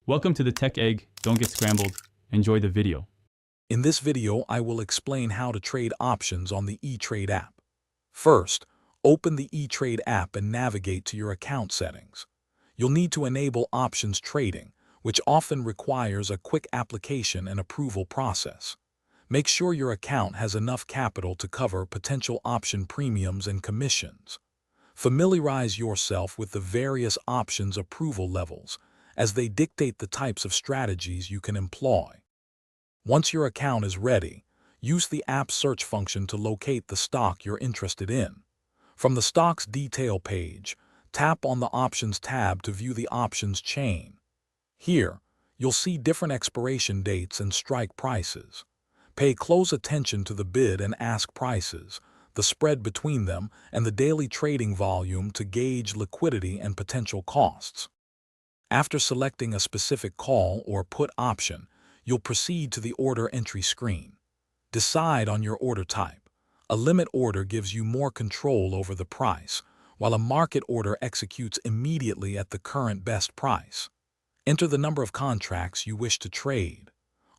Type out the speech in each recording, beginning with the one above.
Welcome to the Tech Egg. Don't get scrambled. Enjoy the video. In this video, I will explain how to trade options on the Etrade app. First, open the Etrade app and navigate to your account settings. You'll need to enable options trading, which often requires a quick application and approval process. Make sure your account has enough capital to cover potential option premiums and commissions. Familiarize yourself with the various options approval levels, as they dictate the types of strategies you can employ. Once your account is ready, use the app search function to locate the stock you're interested in. From the stock's detail page, tap on the Options tab to view the options chain. Here, you'll see different expiration dates and strike prices. Pay close attention to the bid and ask prices, the spread between them, and the daily trading volume to gauge liquidity and potential costs. After selecting a specific call or put option, you'll proceed to the order entry screen. Decide on your order type. A limit order gives you more control over the price, while a market order executes immediately at the current best price. Enter the number of contracts you wish to trade.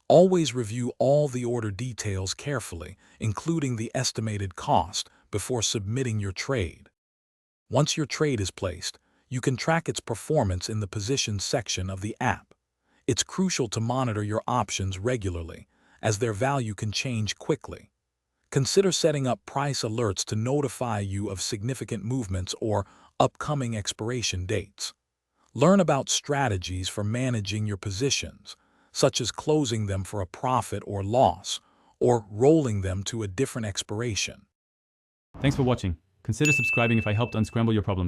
Always review all the order details carefully, including the estimated cost, before submitting your trade. Once your trade is placed, you can track its performance in the Positions section of the app. It's crucial to monitor your options regularly, as their value can change quickly. Consider setting up price alerts to notify you of significant movements or upcoming expiration dates. Learn about strategies for managing your positions, such as closing them for a profit or loss, or rolling them to a different expiration. Thanks for watching. Consider subscribing if I helped unscramble your problems.